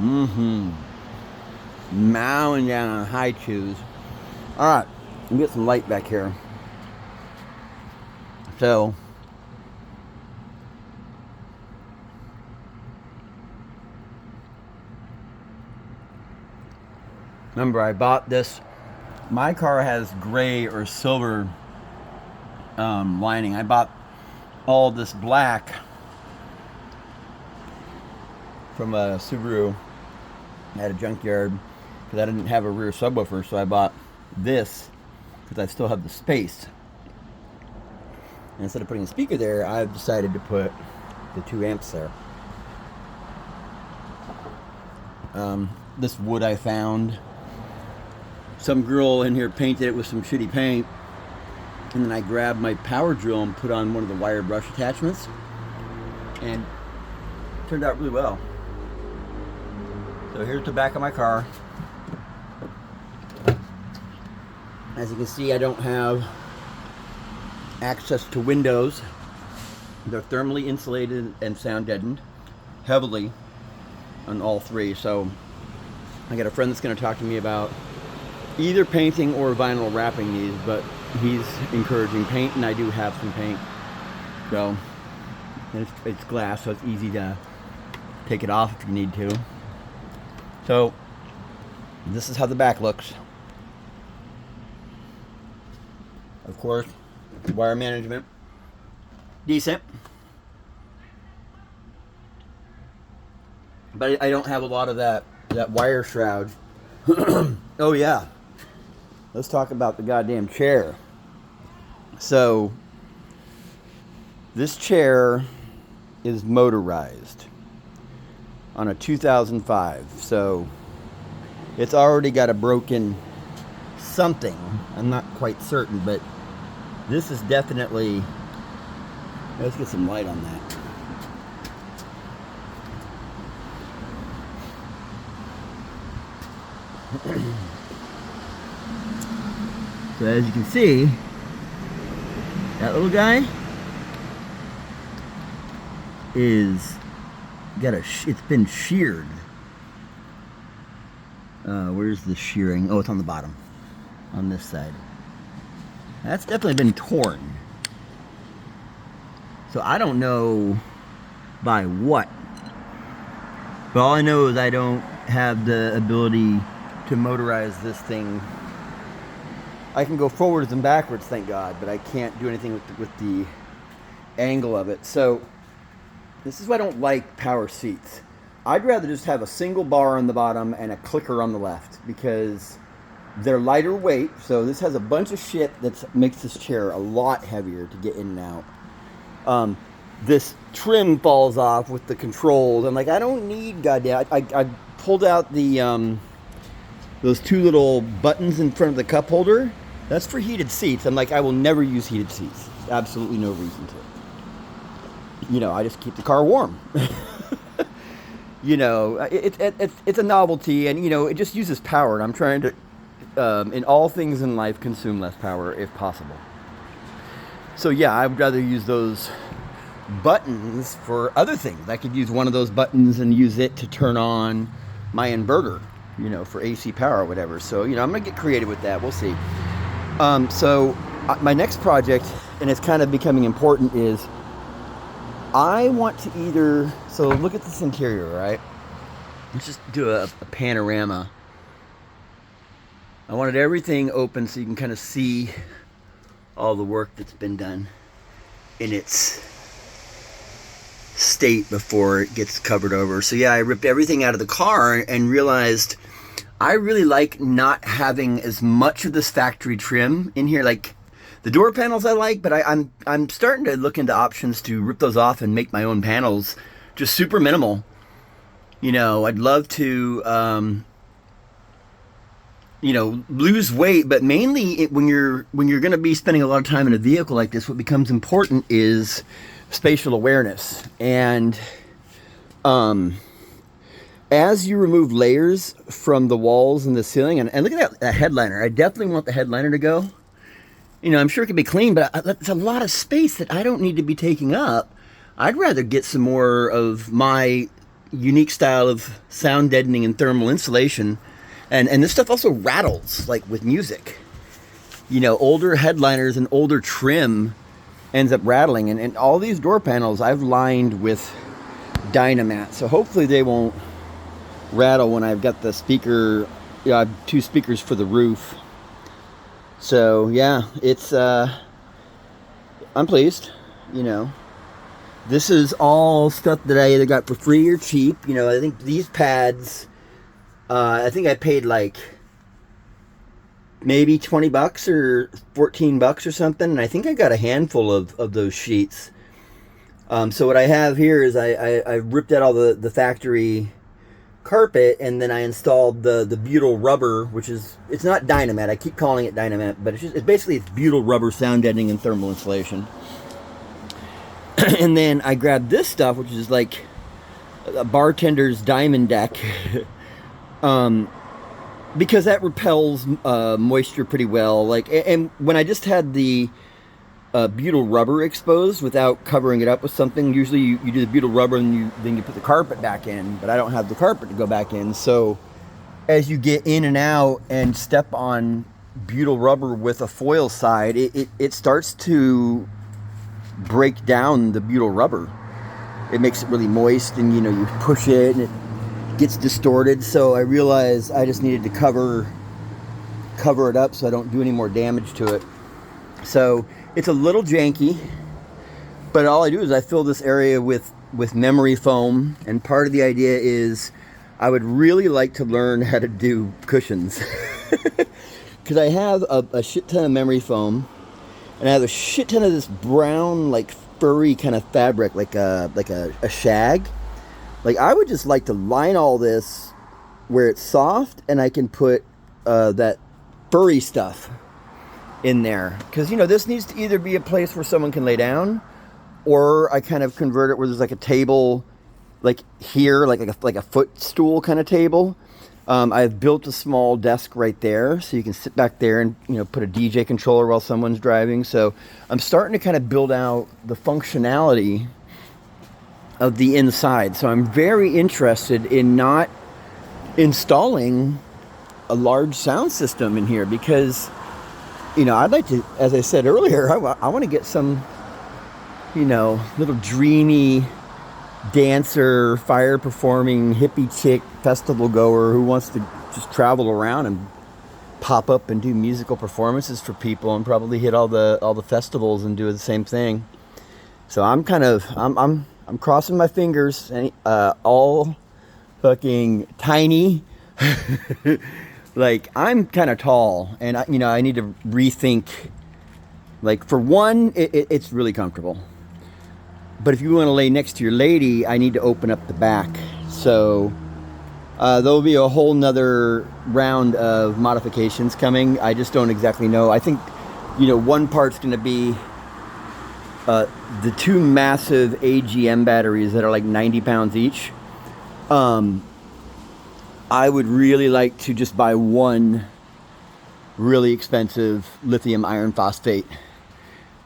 Mm-hmm. Mowing down on high chews. All right, let me get some light back here. So, remember, I bought this. My car has gray or silver lining. I bought all this black from a Subaru at a junkyard because I didn't have a rear subwoofer, so I bought this because I still have the space. And instead of putting a speaker there, I've decided to put the 2 amps there. This wood I found. Some girl in here painted it with some shitty paint, and then I grabbed my power drill and put on one of the wire brush attachments, and it turned out really well. So here's the back of my car. As you can see, I don't have access to windows. They're thermally insulated and sound deadened heavily on all 3. So I got a friend that's going to talk to me about either painting or vinyl wrapping these, but he's encouraging paint, and I do have some paint. So it's glass, so it's easy to take it off if you need to. So this is how the back looks. Of course, wire management, decent. But I don't have a lot of that wire shroud. Oh yeah. Let's talk about the goddamn chair. So, this chair is motorized on a 2005. So, it's already got a broken something. I'm not quite certain, but this is definitely... Let's get some light on that. So as you can see, that little guy is got it's been sheared. Where's the shearing? Oh, it's on the bottom, on this side. That's definitely been torn. So I don't know by what, but all I know is I don't have the ability to motorize this thing. I can go forwards and backwards, thank God, but I can't do anything with the angle of it. So this is why I don't like power seats. I'd rather just have a single bar on the bottom and a clicker on the left, because they're lighter weight. So this has a bunch of shit that makes this chair a lot heavier to get in and out. This trim falls off with the controls. I'm like, I don't need goddamn. I pulled out the those 2 little buttons in front of the cup holder. That's for heated seats. I'm like, I will never use heated seats. Absolutely no reason to. You know, I just keep the car warm. You know, it's a novelty, and, you know, it just uses power. And I'm trying to, in all things in life, consume less power if possible. So, yeah, I would rather use those buttons for other things. I could use one of those buttons and use it to turn on my inverter, you know, for AC power or whatever. So, you know, I'm going to get creative with that. We'll see. So my next project, and it's kind of becoming important, is I want to either... So look at this interior, right? Let's just do a panorama. I wanted everything open so you can kind of see all the work that's been done in its state before it gets covered over. So yeah, I ripped everything out of the car and realized I really like not having as much of this factory trim in here. Like the door panels I like, but I'm starting to look into options to rip those off and make my own panels, just super minimal. You know, I'd love to you know, lose weight, but mainly when you're going to be spending a lot of time in a vehicle like this, what becomes important is spatial awareness. And as you remove layers from the walls and the ceiling, and look at that headliner. I definitely want the headliner to go. You know, I'm sure it can be clean, but it's a lot of space that I don't need to be taking up. I'd rather get some more of my unique style of sound deadening and thermal insulation. And this stuff also rattles, like with music. You know, older headliners and older trim ends up rattling. And all these door panels I've lined with Dynamat. So hopefully they won't rattle when I've got the speaker. You know, I have 2 speakers for the roof. So yeah, it's I'm pleased. You know, this is all stuff that I either got for free or cheap. You know, I think these pads, I think I paid like maybe 20 bucks or 14 bucks or something, and I think I got a handful of those sheets. So what I have here is I ripped out all the factory carpet, and then I installed the butyl rubber, which is, it's not Dynamat, I keep calling it Dynamat, but it's basically butyl rubber sound deadening and thermal insulation. And then I grabbed this stuff, which is like a bartender's diamond deck, because that repels moisture pretty well. Like, and when I just had the butyl rubber exposed without covering it up with something, usually you do the butyl rubber and then you put the carpet back in, but I don't have the carpet to go back in. So as you get in and out and step on butyl rubber with a foil side, it starts to break down the butyl rubber. It makes it really moist, and you know, you push it and it gets distorted. So I realized I just needed to cover it up so I don't do any more damage to it. So it's a little janky, but all I do is I fill this area with memory foam, and part of the idea is I would really like to learn how to do cushions. Because I have a shit ton of memory foam, and I have a shit ton of this brown, like furry kind of fabric, like a shag. Like, I would just like to line all this where it's soft, and I can put that furry stuff in there. Because, you know, this needs to either be a place where someone can lay down, or I kind of convert it where there's like a table, like here, like a footstool kind of table. I've built a small desk right there, so you can sit back there and, you know, put a DJ controller while someone's driving. So I'm starting to kind of build out the functionality of the inside. So I'm very interested in not installing a large sound system in here, because, you know, I'd like to, as I said earlier, I want to get some, you know, little dreamy dancer, fire performing, hippie chick, festival goer who wants to just travel around and pop up and do musical performances for people, and probably hit all the festivals and do the same thing. So I'm crossing my fingers, and all fucking tiny. Like, I'm kind of tall, and I need to rethink. Like, for one, it's really comfortable. But if you want to lay next to your lady, I need to open up the back. So there'll be a whole nother round of modifications coming. I just don't exactly know. I think, you know, one part's going to be the 2 massive AGM batteries that are like 90 pounds each. I would really like to just buy one really expensive lithium iron phosphate,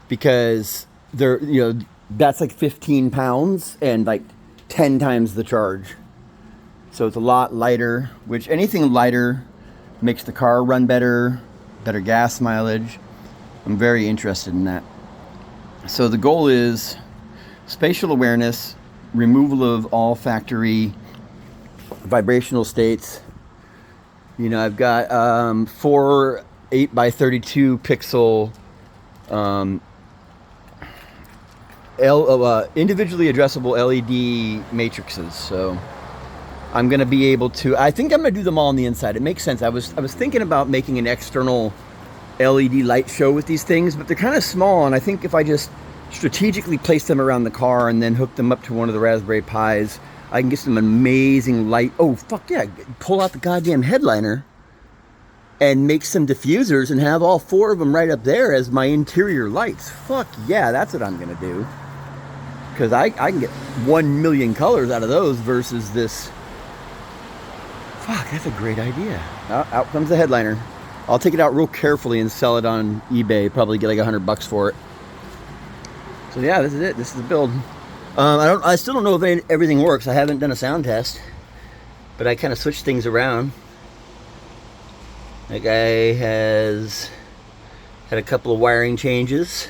because they're, you know, that's like 15 pounds and like 10 times the charge. So it's a lot lighter, which anything lighter makes the car run better gas mileage. I'm very interested in that. So the goal is spatial awareness, removal of all factory vibrational states. You know, I've got 4 8x32 pixel individually addressable LED matrices. So I'm going to be able to, I think I'm going to do them all on the inside. It makes sense. I was thinking about making an external LED light show with these things, but they're kind of small, and I think if I just strategically place them around the car and then hook them up to one of the Raspberry Pis, I can get some amazing light. Oh, fuck yeah. Pull out the goddamn headliner and make some diffusers and have all 4 of them right up there as my interior lights. Fuck yeah, that's what I'm going to do. Because I can get 1 million colors out of those versus this. Fuck, that's a great idea. Out comes the headliner. I'll take it out real carefully and sell it on eBay. Probably get like $100 for it. So yeah, this is it. This is the build. I still don't know if everything works. I haven't done a sound test, but I kind of switched things around. That guy has had a couple of wiring changes,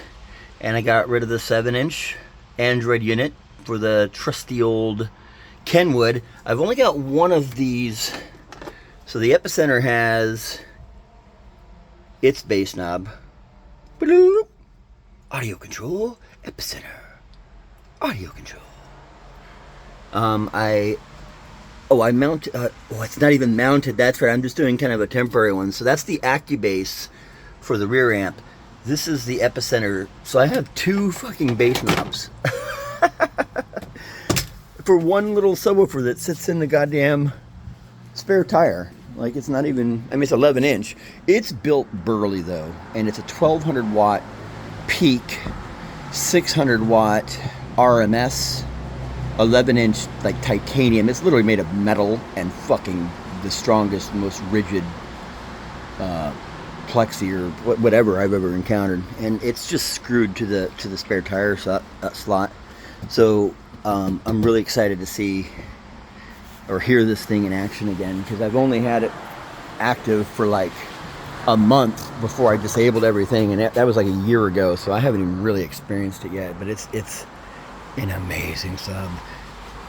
and I got rid of the 7-inch Android unit for the trusty old Kenwood. I've only got one of these. So the Epicenter has its bass knob. Audio control, Epicenter. Audio control. I mount. It's not even mounted. That's right. I'm just doing kind of a temporary one. So that's the Accubase for the rear amp. This is the Epicenter. So I have two fucking bass knobs for one little subwoofer that sits in the goddamn spare tire. Like, it's not even. I mean, it's 11-inch. It's built burly though, and it's a 1200 watt peak, 600 watt RMS. 11-inch like titanium. It's literally made of metal and fucking the strongest, most rigid plexi or whatever I've ever encountered, and it's just screwed to the spare tire slot. So I'm really excited to see or hear this thing in action again, because I've only had it active for like a month before I disabled everything, and that was like a year ago. So I haven't even really experienced it yet, but it's an amazing sub,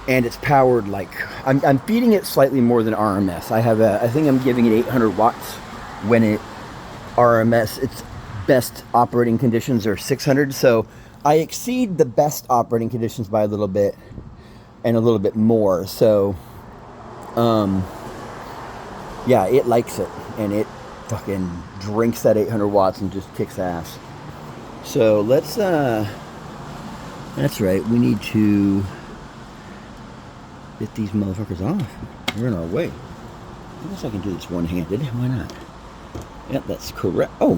and it's powered like I'm feeding it slightly more than RMS. I think I'm giving it 800 watts when it RMS its best operating conditions are 600. So I exceed the best operating conditions by a little bit and a little bit more. So yeah, it likes it, and it fucking drinks that 800 watts and just kicks ass. So let's that's right, we need to get these motherfuckers off. We're in our way. I guess I can do this one-handed. Why not? Yep, that's correct. Oh,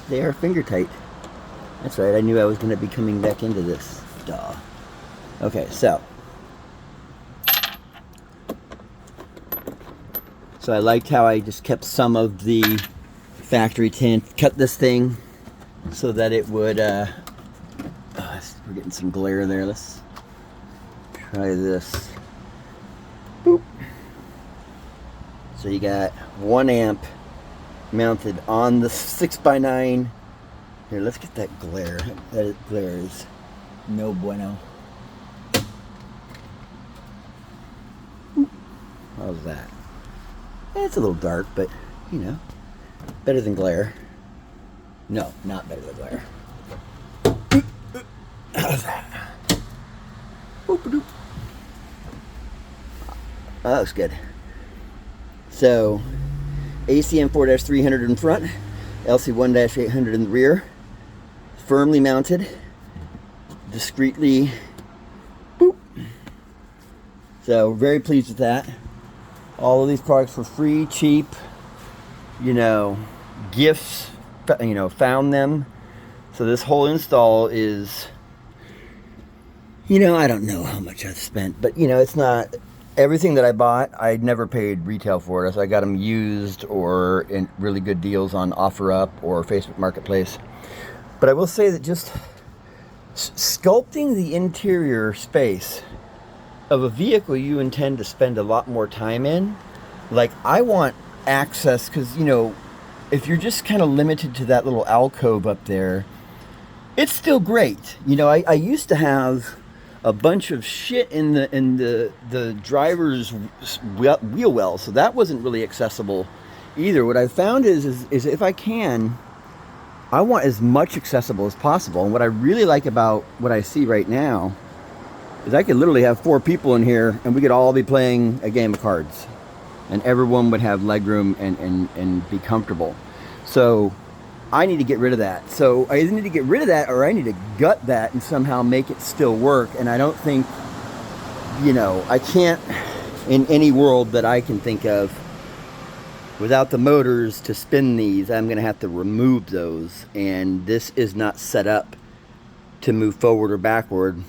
they are finger tight. That's right, I knew I was going to be coming back into this. Duh. Okay, so I liked how I just kept some of the factory tin, cut this thing so that it would we're getting some glare there. Let's try this. Boop. So you got 1 amp mounted on the 6x9. Here, let's get that glare. That glare is no bueno. How's that? It's a little dark, but you know, better than glare. No, not better than glare. How's that? Boop-a-doop. Oh, that looks good. So, ACM 4-300 in front, LC1-800 in the rear, firmly mounted, discreetly. Boop. So, very pleased with that. All of these products were free, cheap, you know, gifts, you know, found them. So this whole install is, you know, I don't know how much I've spent, but you know, it's not everything that I bought. I never paid retail for it. So I got them used or in really good deals on OfferUp or Facebook Marketplace. But I will say that just sculpting the interior space of a vehicle you intend to spend a lot more time in, like I want access, because you know, if you're just kind of limited to that little alcove up there, it's still great. You know, I used to have a bunch of shit in the driver's wheel well, so that wasn't really accessible either. What I found is if I can, I want as much accessible as possible. And what I really like about what I see right now is I could literally have 4 people in here and we could all be playing a game of cards, and everyone would have legroom and be comfortable. So I need to get rid of that. So I either need to get rid of that or I need to gut that and somehow make it still work. And I don't think, you know, I can't, in any world that I can think of, without the motors to spin these, I'm going to have to remove those. And this is not set up to move forward or backward.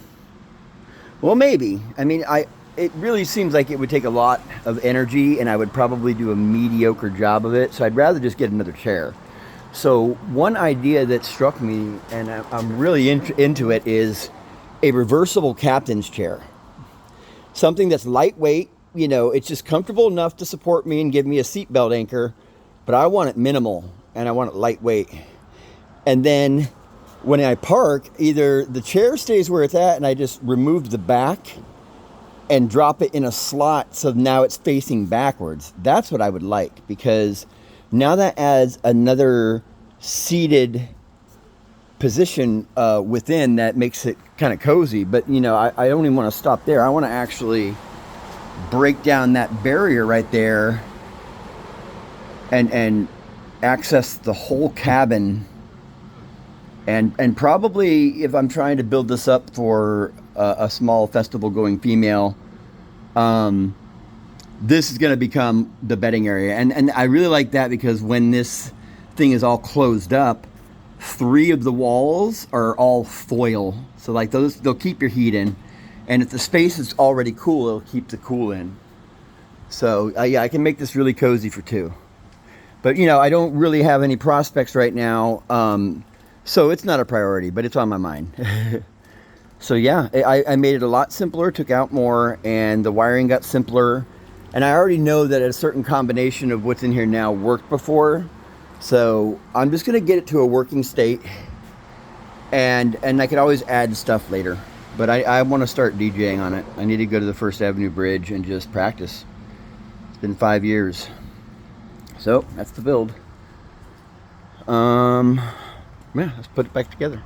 Well, maybe. I mean, it really seems like it would take a lot of energy, and I would probably do a mediocre job of it. So I'd rather just get another chair. So one idea that struck me, and I'm really into it, is a reversible captain's chair. Something that's lightweight, you know, it's just comfortable enough to support me and give me a seatbelt anchor, but I want it minimal and I want it lightweight. And then when I park, either the chair stays where it's at and I just remove the back and drop it in a slot so now it's facing backwards. That's what I would like, because now that adds another seated position within that makes it kind of cozy. But you know, I don't even want to stop there. I want to actually break down that barrier right there and access the whole cabin. And probably if I'm trying to build this up for a small festival going female, this is going to become the bedding area. And I really like that, because when this thing is all closed up, 3 of the walls are all foil. So like those, they'll keep your heat in. And if the space is already cool, it'll keep the cool in. So yeah, I can make this really cozy for 2. But you know, I don't really have any prospects right now. So it's not a priority, but it's on my mind. So yeah, I made it a lot simpler, took out more, and the wiring got simpler. And I already know that a certain combination of what's in here now worked before. So I'm just gonna get it to a working state, and I could always add stuff later. But I want to start DJing on it. I need to go to the First Avenue Bridge and just practice. It's been 5 years. So that's the build. Yeah, let's put it back together.